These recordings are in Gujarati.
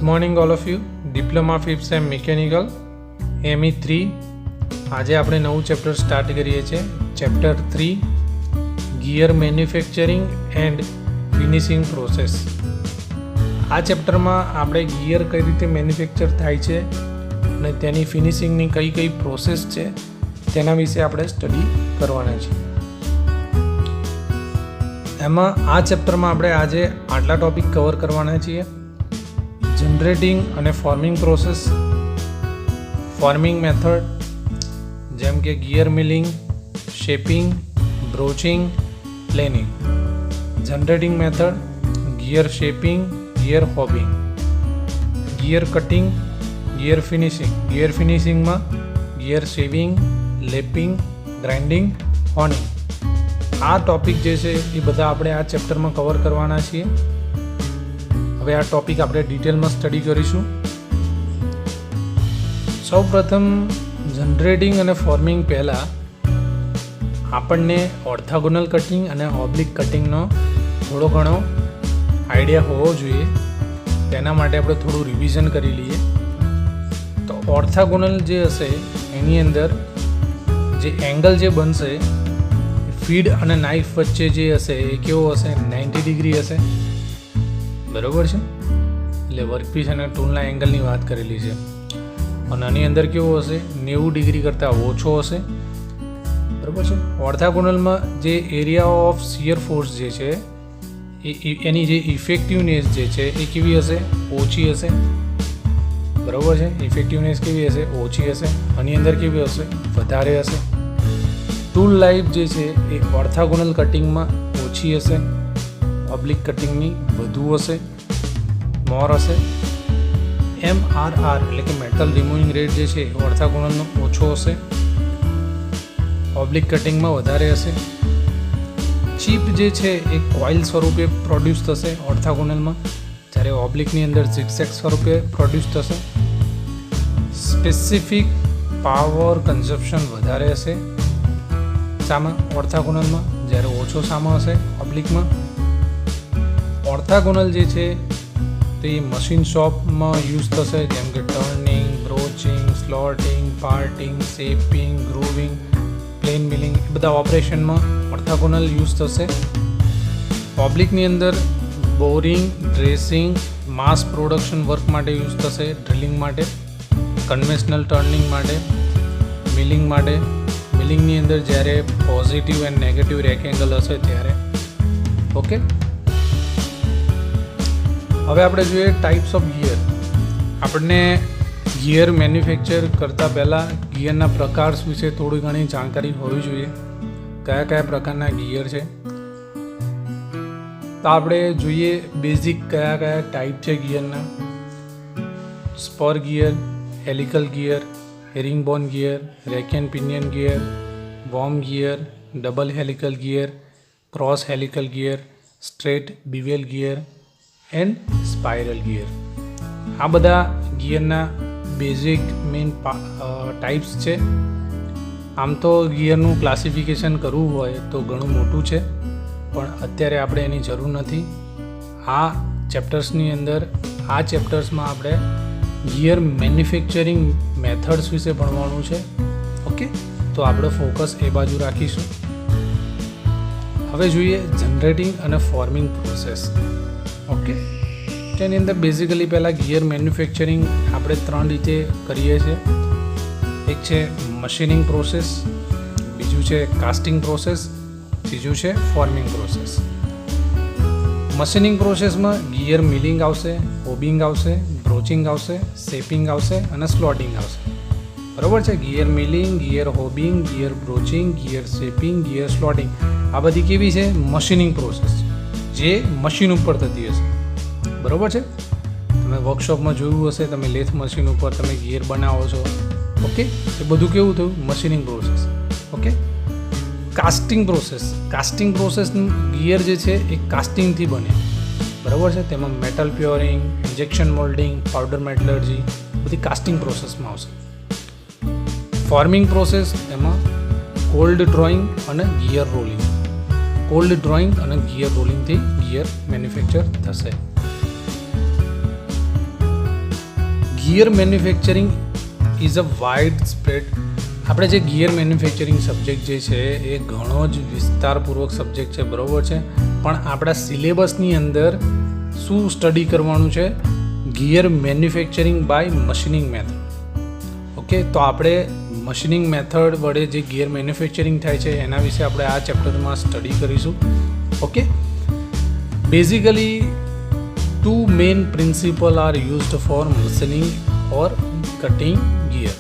Morning all of you. Diploma fifth sem mechanical ME3. આજે આપણે નવું ચેપ્ટર સ્ટાર્ટ કરીએ છીએ. Chapter 3 gear manufacturing and finishing process. આ ચેપ્ટરમાં આપણે ગિયર કઈ રીતે મેન્યુફેક્ચર થાય છે અને તેની ફિનિશિંગની કઈ કઈ પ્રોસેસ છે તેના વિશે આપણે સ્ટડી કરવાના છીએ. એમાં આ ચેપ્ટરમાં આપણે આજે આટલા ટોપિક કવર કરવાના છીએ: જનરેટિંગ અને ફોર્મિંગ પ્રોસેસ, ફોર્મિંગ મેથડ જેમ કે gear milling, shaping, broaching, planing. Generating method gear shaping, gear hobbing, gear cutting, gear finishing. Gear ફિનિશિંગમાં gear shaving, lapping, grinding, honing. આ ટોપિક જે છે એ બધા આપણે આ ચેપ્ટરમાં કવર કરવાના છીએ. હવે આ ટોપિક આપણે ડિટેલમાં સ્ટડી કરીશું. સૌ પ્રથમ જનરેટિંગ અને ફોર્મિંગ પહેલાં આપણને ઓર્થોગોનલ કટિંગ અને ઓબ્લિક કટિંગનો થોડો ઘણો આઈડિયા હોવો જોઈએ. તેના માટે આપણે થોડું રિવિઝન કરી લઈએ. તો ઓર્થોગોનલ જે હશે એની અંદર જે એંગલ જે બનશે ફીડ અને નાઇફ વચ્ચે જે હશે એ કેવો હશે? 90 ડિગ્રી હશે. બરાબર છે? એટલે વર્કપીસ અને ટૂલના એંગલની વાત કરેલી છે. અને આની અંદર કેવો હશે? 90 ડિગ્રી કરતાં ઓછો હશે. બરાબર છે? ઓર્થોગોનલમાં જે એરિયા ઓફ શિયર ફોર્સ જે છે એની જે ઇફેક્ટિવનેસ જે છે એ કેવી હશે? ઓછી હશે. બરાબર છે? ઇફેક્ટિવનેસ કેવી હશે? ઓછી હશે. આની અંદર કેવી હશે? વધારે હશે. ટૂલ લાઈફ જે છે એ ઓર્થોગોનલ કટિંગમાં ઓછી હશે, ઓબ્લિક કટિંગની વધુ હશે, મોર હશે. MRR એટલે કે મેટલ રિમૂવિંગ રેટ જે છે ઓર્થોગોનલનો ઓછો હશે, ઓબ્લિક કટિંગમાં વધારે હશે. ચીપ જે છે એ કોઇલ સ્વરૂપે પ્રોડ્યુસ થશે ઓર્થોગોનલમાં, જ્યારે ઓબ્લિકની અંદર ઝિગઝેગ સ્વરૂપે પ્રોડ્યુસ થશે. સ્પેસિફિક પાવર કન્ઝપ્શન વધારે હશે સામા ઓર્થોગોનલમાં, જ્યારે ઓછો સામા હશે ઓબ્લિકમાં. ઓર્થોગોનલ જે છે તે મશીન શોપમાં યુઝ થશે, જેમ કે turning, broaching, slotting, parting, shaping, grooving, plane milling, એ બધા ઓપરેશનમાં ઓર્થોગોનલ યુઝ થશે. ઓબ્લિકની અંદર boring, dressing, mass production work માટે યુઝ થશે, ડ્રિલિંગ માટે, કન્વેન્શનલ ટર્નિંગ માટે, મિલિંગ માટે. મિલિંગની અંદર જ્યારે પોઝિટિવ એન્ડ નેગેટિવ રેક્ટેંગલ હશે ત્યારે. ઓકે, હવે આપણે જોઈએ ટાઈપ્સ ઓફ ગિયર. આપણને ગિયર મેન્યુફેક્ચર કરતાં પહેલાં ગિયરના પ્રકાર વિશે થોડી ઘણી જાણકારી હોવી જોઈએ. કયા કયા પ્રકારના ગિયર છે તો આપણે જોઈએ. બેઝિક કયા કયા ટાઈપ છે ગિયરના: spur gear, helical gear, herringbone gear, rack and pinion gear, worm gear, double helical gear, cross helical gear, straight bevel gear and spiral gear. આ બધા ગિયરના બેઝિક મેઇન ટાઈપ્સ છે. આમ તો ગિયરનું ક્લાસિફિકેશન કરવું હોય તો ઘણું મોટું છે, પણ અત્યારે આપણે એની જરૂર નથી. આ ચેપ્ટર્સની અંદર આ ચેપ્ટર્સમાં આપણે ગિયર મેન્યુફેક્ચરિંગ મેથડ્સ વિશે ભણવાનું છે. ઓકે, તો આપણે ફોકસ એ બાજુ રાખીશું. હવે જોઈએ જનરેટિંગ અને ફોર્મિંગ પ્રોસેસ. ઓકે, તેની અંદર બેઝિકલી પહેલાં ગિયર મેન્યુફેક્ચરિંગ આપણે 3 રીતે કરીએ છીએ. એક છે મશીનિંગ પ્રોસેસ, બીજું છે કાસ્ટિંગ પ્રોસેસ, ત્રીજું છે ફોર્મિંગ પ્રોસેસ. મશીનિંગ પ્રોસેસમાં ગિયર મિલિંગ આવશે, હોબિંગ આવશે, બ્રોચિંગ આવશે, શેપિંગ આવશે અને સ્લોટિંગ આવશે. બરાબર છે? Gear milling, gear hobbing, gear broaching, gear shaping, gear slotting, આ બધી કેવી છે? મશીનિંગ પ્રોસેસ જે મશીન ઉપર થતી હશે. બરાબર છે? તમે વર્કશોપમાં જોયું હશે, તમે લેથ મશીન ઉપર તમે ગિયર બનાવો છો. ઓકે, એ બધું કેવું થયું? Machining process. Okay, casting process. Casting process gear જે છે એ કાસ્ટિંગથી બને. બરાબર છે? તેમાં metal pouring, injection moulding, powder metallurgy બધી કાસ્ટિંગ પ્રોસેસમાં આવશે. ફોર્મિંગ પ્રોસેસ એમાં કોલ્ડ ડ્રોઈંગ અને ગિયર રોલિંગ. કોલ્ડ ડ્રોઈંગ અને ગિયર રોલિંગથી ગિયર મેન્યુફેક્ચર થશે. Gear manufacturing is a wide spread. આપણે જે ગિયર મેન્યુફેક્ચરિંગ સબ્જેક્ટ જે છે એ ઘણો જ વિસ્તારપૂર્વક સબ્જેક્ટ છે, બરાબર છે. પણ આપણા સિલેબસની અંદર શું સ્ટડી કરવાનું છે? Gear manufacturing by machining method. Okay, તો આપણે મશીનિંગ મેથડ વડે જે ગિયર મેન્યુફેક્ચરિંગ થાય છે એના વિશે આપણે આ ચેપ્ટરમાં સ્ટડી કરીશું. Okay, basically two main principle are used for machining or cutting gear.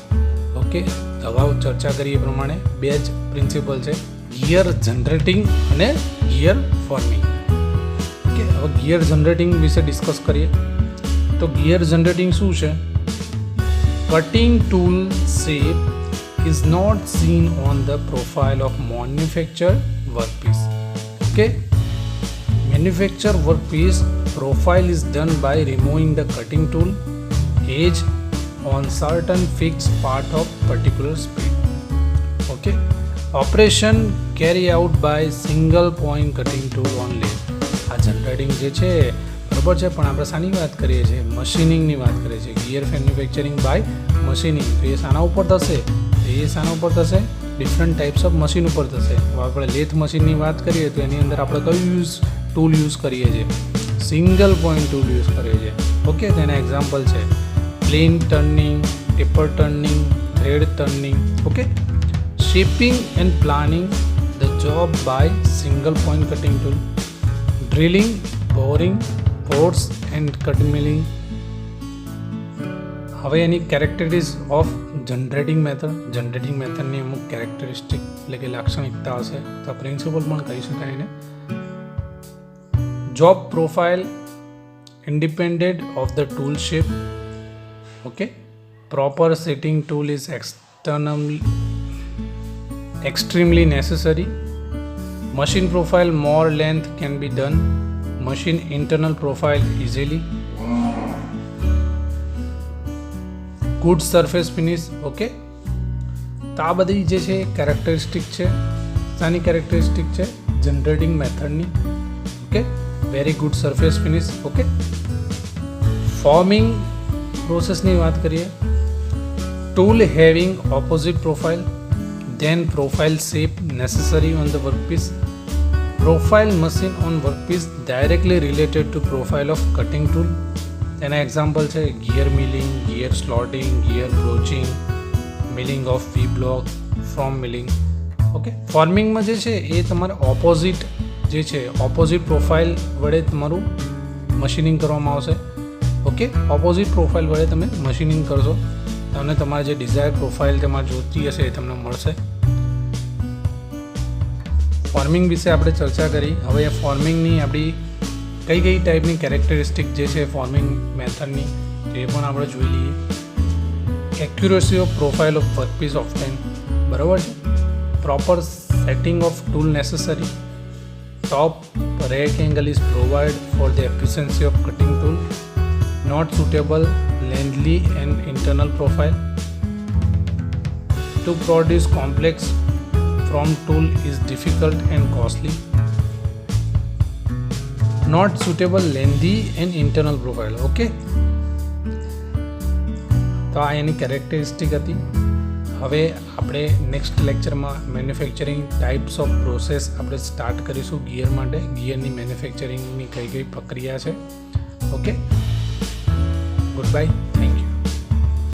Okay, અગાઉ ચર્ચા કરી એ પ્રમાણે બે જ પ્રિન્સિપલ છે, ગિયર જનરેટિંગ અને ગિયર ફોર્મિંગ. ઓકે, હવે ગિયર જનરેટિંગ વિશે ડિસ્કસ કરીએ. તો ગિયર જનરેટિંગ શું છે? Cutting tool shape is not seen on the profile of manufactured workpiece. Okay, manufactured workpiece profile is done by removing the cutting tool edge on certain fixed part of particular speed. Okay, operation carry out by single point cutting tool on lathe. આ જનરેટિંગ જે છે બરાબર છે, પણ આપણે શાની વાત કરીએ છીએ? મશીનિંગની વાત કરીએ છીએ. Gear manufacturing by machining. તો એ શાના ઉપર થશે? શાના ઉપર થશે? ડિફરન્ટ ટાઈપ્સ ઓફ મશીન ઉપર થશે. હવે આપણે લેથ મશીનની વાત કરીએ તો એની અંદર આપણે કયું ટૂલ યુઝ કરીએ છીએ? સિંગલ પોઈન્ટ ટૂલ યુઝ કરીએ છીએ. ઓકે, તેના એક્ઝામ્પલ છે plane turning, taper turning, thread turning. Okay, shaping and planing the job by single point cutting tool, drilling, boring, ports and cut milling. હવે એની characteristics of generating method. Generating મેથડની અમુક કેરેક્ટરિસ્ટિક એટલે કે લાક્ષણિકતા હશે, તો પ્રિન્સિપલ પણ કહી શકાય એને. Job profile independent of the tool shape. Okay, proper setting tool is extremely necessary. Machine profile more length can be done. Machine internal profile easily. Good surface finish. Okay, તો આ બધી જે છે કેરેક્ટરિસ્ટિક છે. શાની કેરેક્ટરિસ્ટિક છે? જનરેટિંગ મેથડની. Okay, very good surface finish. Okay, forming પ્રોસેસની વાત કરીએ. Tool having opposite profile, then profile shape necessary on the workpiece. Profile machine on workpiece directly related to profile of cutting tool. એના એક્ઝામ્પલ છે gear milling, gear slotting, gear broaching, milling of V block, from milling. Okay, ફોર્મિંગમાં જે છે એ તમારે ઓપોઝિટ જે છે ઓપોઝિટ પ્રોફાઇલ વડે તમારું મશીનિંગ કરવામાં આવશે. ઓકે, ઓપોઝિટ પ્રોફાઇલ વડે તમે મશીનિંગ કરશો, તમને તમારે જે ડિઝાયર પ્રોફાઇલ તમારે જોતી હશે એ તમને મળશે. ફોર્મિંગ વિશે આપણે ચર્ચા કરી. હવે એ ફોર્મિંગની આપણી કઈ ટાઈપની કેરેક્ટરિસ્ટિક જે છે ફોર્મિંગ મેથડની એ પણ આપણે જોઈ લઈએ. Accuracy of profile of workpiece of time, બરાબર છે. Proper setting of tool necessary. Top rake angle is provide for the efficiency of cutting tool. Not suitable lengthy and internal profile. To produce complex from tool is difficult and costly. Not suitable lengthy and internal profile. Okay, તો આ એની કેરેક્ટરિસ્ટિક હતી. હવે આપણે નેક્સ્ટ લેક્ચરમાં મેન્યુફેક્ચરિંગ ટાઈપ્સ ઓફ પ્રોસેસ આપણે સ્ટાર્ટ કરીશું ગિયર માટે. ગિયરની મેન્યુફેક્ચરિંગની કઈ પ્રક્રિયા છે. Okay, goodbye, thank you.